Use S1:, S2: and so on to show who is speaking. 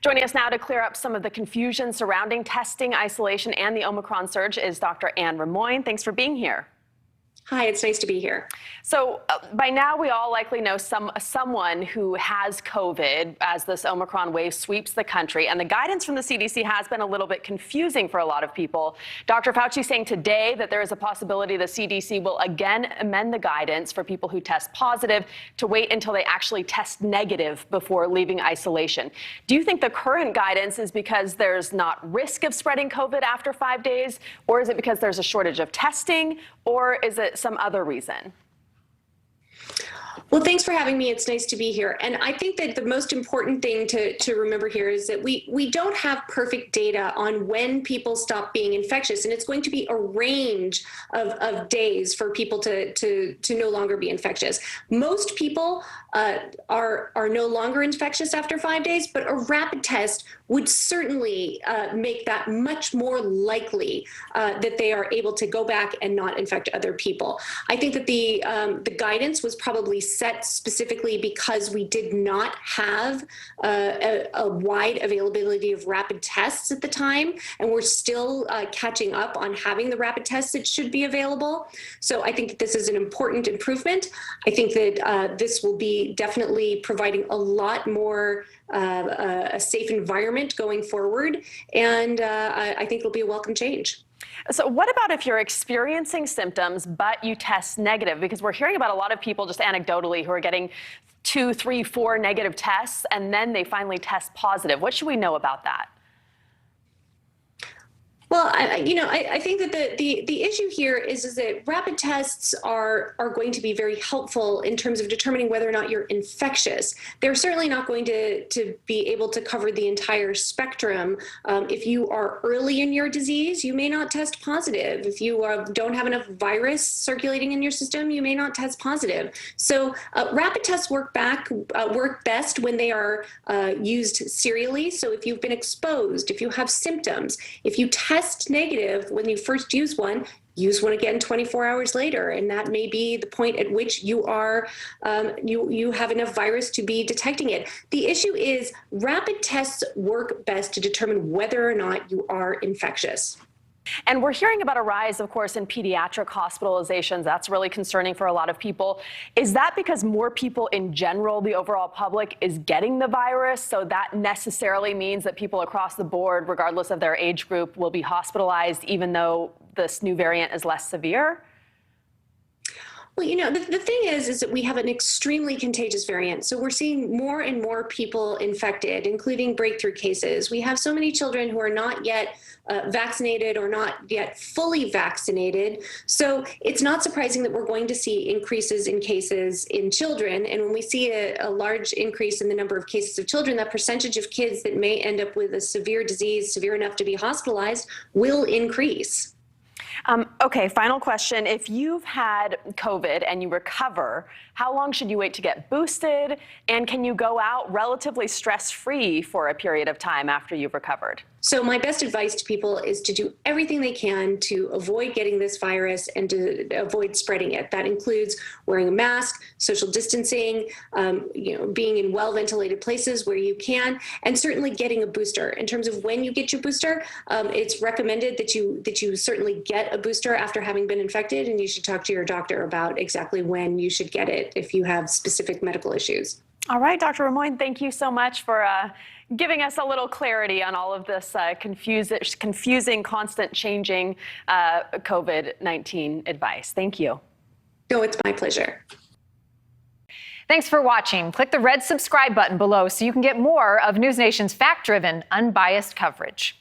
S1: Joining us now to clear up some of the confusion surrounding testing, isolation, and the Omicron surge is Dr. Rimoin. Thanks for being here.
S2: Hi, it's nice to be here.
S1: So by now, we all likely know someone who has COVID as this Omicron wave sweeps the country. And the guidance from the CDC has been a little bit confusing for a lot of people. Dr. Fauci saying today that there is a possibility the CDC will again amend the guidance for people who test positive to wait until they actually test negative before leaving isolation. Do you think the current guidance is because there's not risk of spreading COVID after 5 days? Or is it because there's a shortage of testing? Or is it some other reason?
S2: Well, thanks for having me. It's nice to be here. And I think that the most important thing to remember here is that we don't have perfect data on when people stop being infectious. And it's going to be a range of days for people to no longer be infectious. Most people are no longer infectious after 5 days, but a rapid test would certainly make that much more likely that they are able to go back and not infect other people. I think that the guidance was probably set specifically because we did not have a wide availability of rapid tests at the time, and we're still catching up on having the rapid tests that should be available. So I think that this is an important improvement. I think that this will be definitely providing a lot more a safe environment going forward, and I think it'll be a welcome change.
S1: So what about if you're experiencing symptoms, but you test negative? Because we're hearing about a lot of people just anecdotally who are getting 2, 3, 4 negative tests, and then they finally test positive. What should we know about that?
S2: Well, I think that the issue here is that rapid tests are going to be very helpful in terms of determining whether or not you're infectious. They're certainly not going to be able to cover the entire spectrum. If you are early in your disease, you may not test positive. If you don't have enough virus circulating in your system, you may not test positive. So rapid tests work best when they are used serially. So if you've been exposed, if you have symptoms, if you test negative when you first use one again 24 hours later, and that may be the point at which you are you have enough virus to be detecting it. The issue is rapid tests work best to determine whether or not you are infectious.
S1: And we're hearing about a rise, of course, in pediatric hospitalizations. That's really concerning for a lot of people. Is that because more people in general, the overall public, is getting the virus? So that necessarily means that people across the board, regardless of their age group, will be hospitalized, even though this new variant is less severe?
S2: Well, the thing is that we have an extremely contagious variant. So we're seeing more and more people infected, including breakthrough cases. We have so many children who are not yet vaccinated or not yet fully vaccinated. So it's not surprising that we're going to see increases in cases in children. And when we see a large increase in the number of cases of children, that percentage of kids that may end up with a severe disease, severe enough to be hospitalized, will increase.
S1: Okay, final question. If you've had COVID and you recover, how long should you wait to get boosted? And can you go out relatively stress-free for a period of time after you've recovered?
S2: So my best advice to people is to do everything they can to avoid getting this virus and to avoid spreading it. That includes wearing a mask, social distancing, being in well-ventilated places where you can, and certainly getting a booster. In terms of when you get your booster, it's recommended that you certainly get a booster after having been infected, and you should talk to your doctor about exactly when you should get it if you have specific medical issues.
S1: All right, Dr. Rimoin, thank you so much for giving us a little clarity on all of this confusing, constant changing COVID-19 advice. Thank you.
S2: No, it's my pleasure.
S3: Thanks for watching. Click the red subscribe button below so you can get more of NewsNation's fact-driven, unbiased coverage.